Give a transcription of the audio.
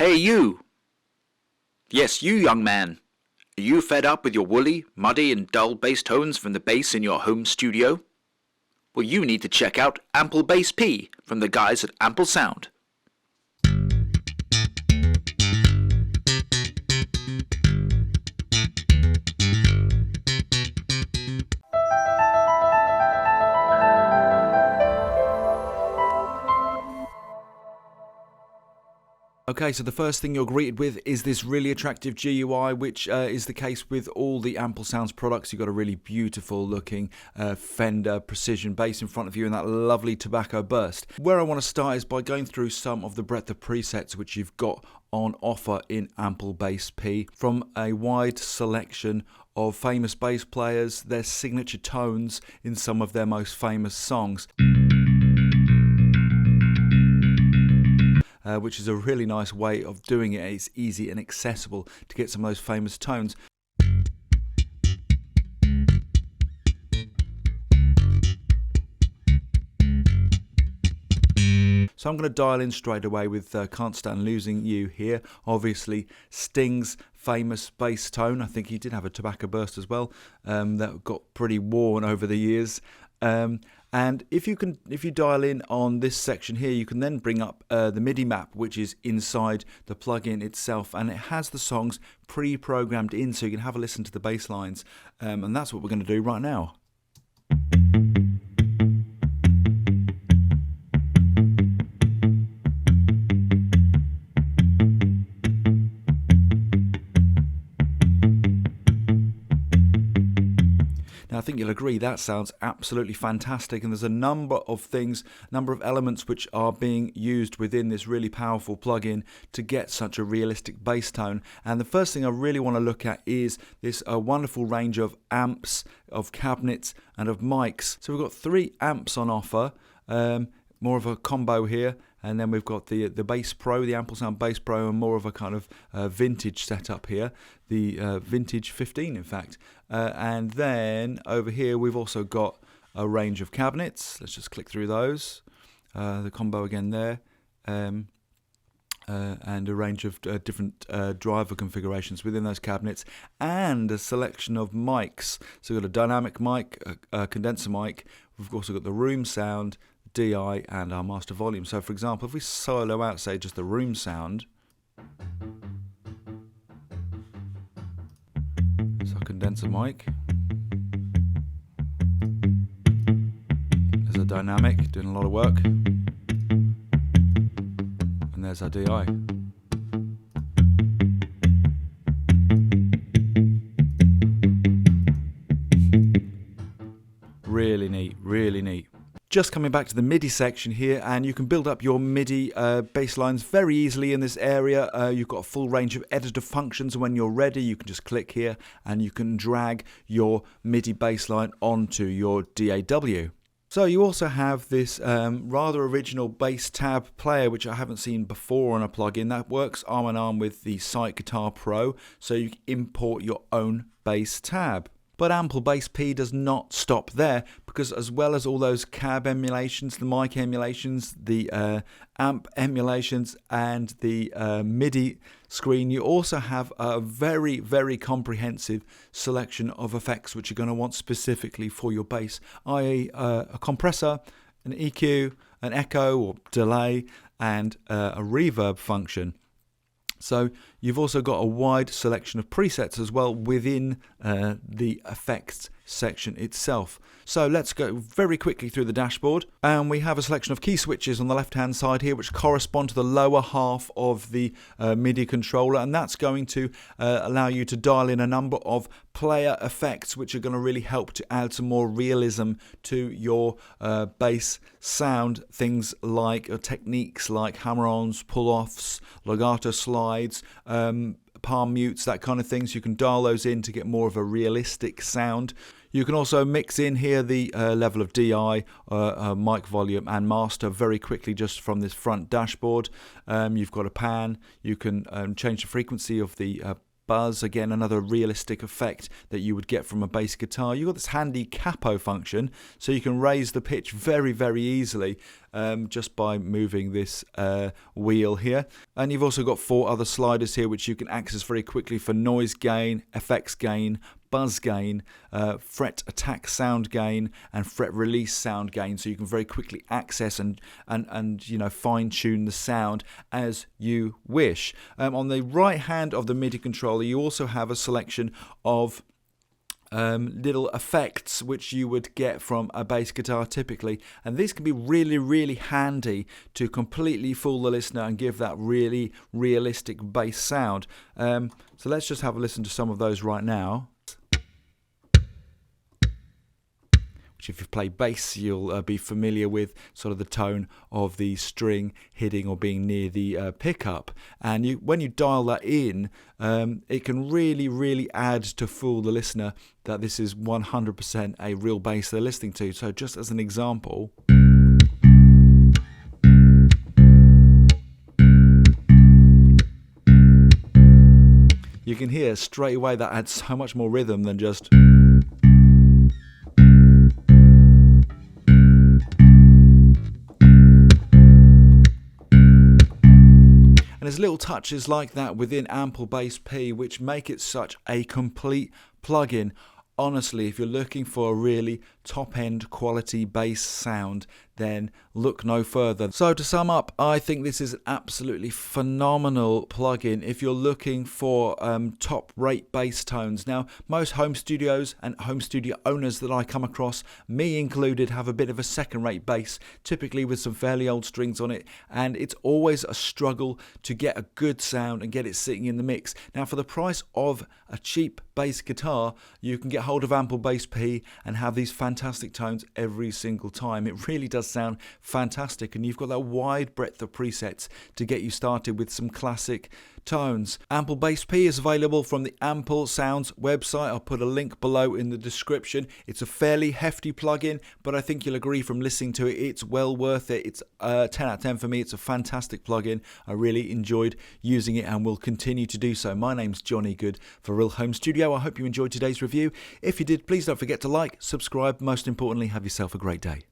Hey you! Yes, you young man. Are you fed up with your woolly, muddy and dull bass tones from the bass in your home studio? Well, you need to check out Ample Bass P from the guys at Ample Sound. Okay, so the first thing you're greeted with is this really attractive GUI, which is the case with all the Ample Sounds products. You've got a really beautiful looking Fender Precision bass in front of you and that lovely tobacco burst. Where I want to start is by going through some of the breadth of presets which you've got on offer in Ample Bass P from a wide selection of famous bass players, their signature tones in some of their most famous songs. Which is a really nice way of doing it. It's easy and accessible to get some of those famous tones. So I'm going to dial in straight away with Can't Stand Losing You here. Obviously Sting's famous bass tone. I think he did have a tobacco burst as well that got pretty worn over the years. And if you dial in on this section here, you can then bring up the MIDI map, which is inside the plugin itself, and it has the songs pre-programmed in, so you can have a listen to the bass lines, and that's what we're going to do right now. I think you'll agree that sounds absolutely fantastic, and there's a number of elements which are being used within this really powerful plugin to get such a realistic bass tone. And the first thing I really want to look at is this wonderful range of amps, of cabinets and of mics. So we've got 3 amps on offer, more of a combo here, and then we've got the Bass Pro, the Ample Sound Bass Pro, and more of a kind of vintage setup here, the Vintage 15 in fact. And then over here we've also got a range of cabinets. Let's just click through those. The combo again there. And a range of different driver configurations within those cabinets, and a selection of mics. So we've got a dynamic mic, a condenser mic. We've also got the room sound, DI, and our master volume. So for example, if we solo out, say, just the room sound, it's our condenser mic. There's a dynamic doing a lot of work, and there's our DI. Really neat, really neat. Just coming back to the MIDI section here, and you can build up your MIDI bass lines very easily in this area. You've got a full range of editor functions, and when you're ready you can just click here and you can drag your MIDI bass line onto your DAW. So you also have this rather original bass tab player, which I haven't seen before on a plugin. That works arm in arm with the Sight Guitar Pro, so you can import your own bass tab. But Ample Bass P does not stop there, because as well as all those cab emulations, the mic emulations, the amp emulations and the MIDI screen, you also have a very, very comprehensive selection of effects which you're going to want specifically for your bass, i.e. a compressor, an EQ, an echo or delay, and a reverb function. So you've also got a wide selection of presets as well within the effects section itself. So let's go very quickly through the dashboard, and we have a selection of key switches on the left hand side here which correspond to the lower half of the MIDI controller, and that's going to allow you to dial in a number of player effects which are going to really help to add some more realism to your bass sound. Things like techniques like hammer-ons, pull-offs, legato slides, palm mutes, that kind of thing, so you can dial those in to get more of a realistic sound. You can also mix in here the level of DI, mic volume and master very quickly just from this front dashboard. You've got a pan, you can change the frequency of the buzz, again another realistic effect that you would get from a bass guitar. You've got this handy capo function, so you can raise the pitch very, very easily just by moving this wheel here. And you've also got 4 other sliders here which you can access very quickly for noise gain, effects gain, buzz gain, fret attack sound gain, and fret release sound gain. So you can very quickly access and you know, fine tune the sound as you wish. On the right hand of the MIDI controller, you also have a selection of little effects which you would get from a bass guitar typically, and these can be really, really handy to completely fool the listener and give that really realistic bass sound. So let's just have a listen to some of those right now. Which, if you've played bass, you'll be familiar with sort of the tone of the string hitting or being near the pickup. And when you dial that in, it can really, really add to fool the listener that this is 100% a real bass they're listening to. So just as an example, you can hear straight away that adds so much more rhythm than just... And there's little touches like that within Ample Bass P which make it such a complete plugin. Honestly, if you're looking for a really top-end quality bass sound, then look no further. So to sum up, I think this is an absolutely phenomenal plugin if you're looking for top-rate bass tones. Now, most home studios and home studio owners that I come across, me included, have a bit of a second-rate bass, typically with some fairly old strings on it, and it's always a struggle to get a good sound and get it sitting in the mix. Now, for the price of a cheap bass guitar, you can get hold of Ample Bass P and have these fantastic tones every single time. It really does sound fantastic, and you've got that wide breadth of presets to get you started with some classic tones. Ample Bass P is available from the Ample Sounds website. I'll put a link below in the description. It's a fairly hefty plugin, but I think you'll agree from listening to it, it's well worth it. It's 10 out of 10 for me. It's a fantastic plugin. I really enjoyed using it and will continue to do so. My name's Johnny Good for Real Home Studio. I hope you enjoyed today's review. If you did, please don't forget to like, subscribe, most importantly, have yourself a great day.